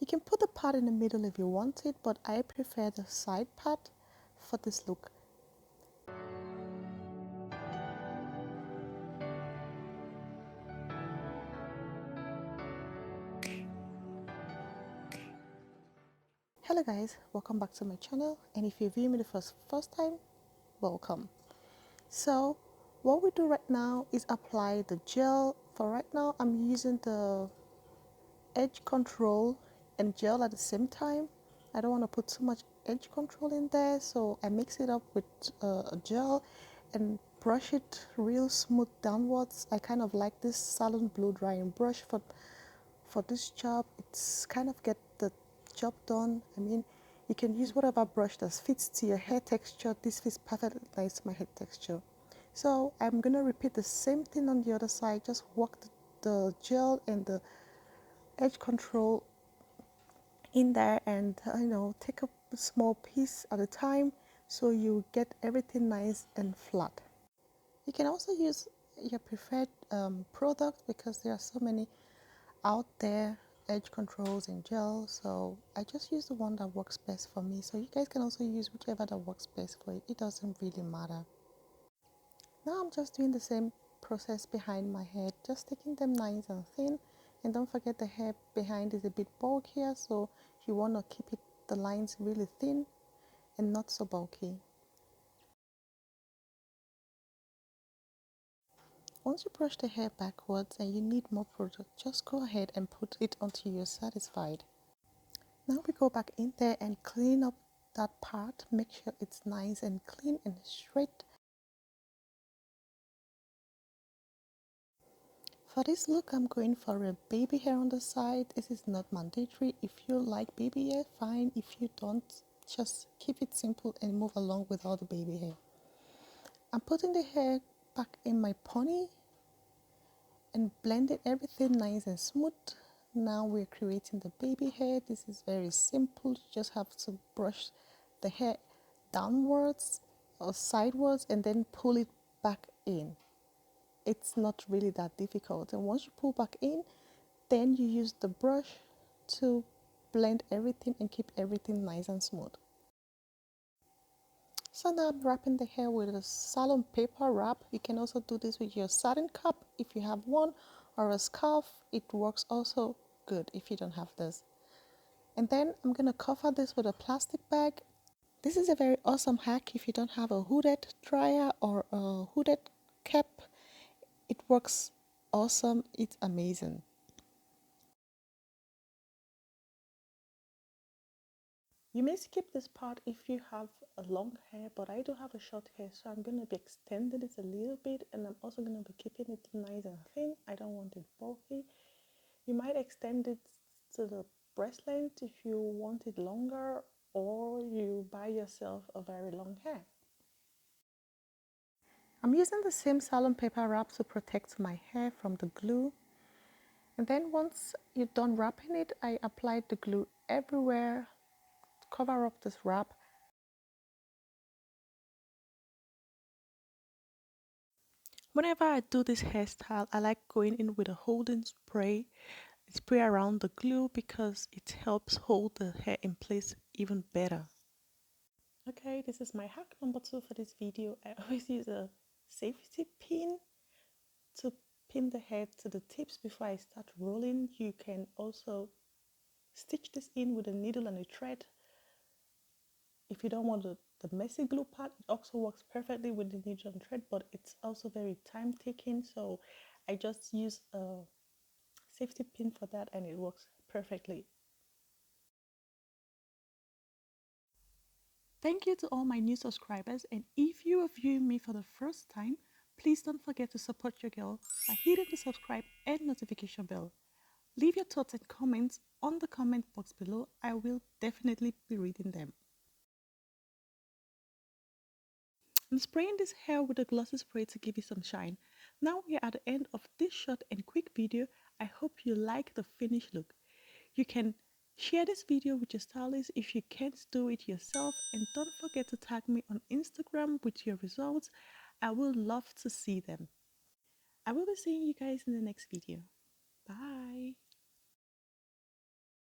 You can put the part in the middle if you want it, but I prefer the side part for this look. Hello guys, welcome back to my channel, and if you view me the first time, welcome. So what we do right now is apply the gel. For right now I'm using the edge control and gel at the same time. I don't want to put too much edge control in there, so I mix it up with a gel and brush it real smooth downwards. I kind of like this Salon blow drying brush for this job. It's kind of get the job done. I mean, you can use whatever brush that fits to your hair texture. This fits perfectly nice to my hair texture. So I'm gonna repeat the same thing on the other side. Just work the gel and the edge control in there, and take a small piece at a time so you get everything nice and flat. You can also use your preferred product, because there are so many out there, edge controls and gel. So I just use the one that works best for me, so you guys can also use whichever that works best for you. It doesn't really matter. Now I'm just doing the same process behind my head, just taking them nice and thin. And don't forget, the hair behind is a bit bulkier, so you want to keep the lines really thin and not so bulky. Once you brush the hair backwards and you need more product, just go ahead and put it until you're satisfied. Now we go back in there and clean up that part. Make sure it's nice and clean and straight. For this look, I'm going for a baby hair on the side. This is not mandatory. If you like baby hair, fine. If you don't, just keep it simple and move along without the baby hair. I'm putting the hair back in my pony and blending everything nice and smooth. Now we're creating the baby hair. This is very simple. You just have to brush the hair downwards or sidewards and then pull it back in. It's not really that difficult. And once you pull back in, then you use the brush to blend everything and keep everything nice and smooth. So now I'm wrapping the hair with a Salon Paper Wrap. You can also do this with your satin cap if you have one, or a scarf. It works also good if you don't have this. And then I'm going to cover this with a plastic bag. This is a very awesome hack if you don't have a hooded dryer or a hooded cap. It works awesome. It's amazing. You may skip this part if you have a long hair, but I do have a short hair, so I'm going to be extending it a little bit, and I'm also going to be keeping it nice and thin. I don't want it bulky. You might extend it to the breast length if you want it longer, or you buy yourself a very long hair. I'm using the same Salon Paper Wrap to protect my hair from the glue. And then once you're done wrapping it, I applied the glue everywhere to cover up this wrap. Whenever I do this hairstyle, I like going in with a holding spray. Spray around the glue because it helps hold the hair in place even better. Okay, this is my hack number 2 for this video. I always use a safety pin to pin the hair to the tips before I start rolling. You can also stitch this in with a needle and a thread. If you don't want the messy glue part, it also works perfectly with the needle and thread, but it's also very time taking, so I just use a safety pin for that and it works perfectly. Thank you to all my new subscribers, and if you are viewing me for the first time, please don't forget to support your girl by hitting the subscribe and notification bell. Leave your thoughts and comments on the comment box below. I will definitely be reading them. I'm spraying this hair with a glossy spray to give it some shine. Now we are at the end of this short and quick video. I hope you like the finished look. You can share this video with your stylist if you can't do it yourself, and don't forget to tag me on Instagram with your results. I would love to see them. I will be seeing you guys in the next video. Bye!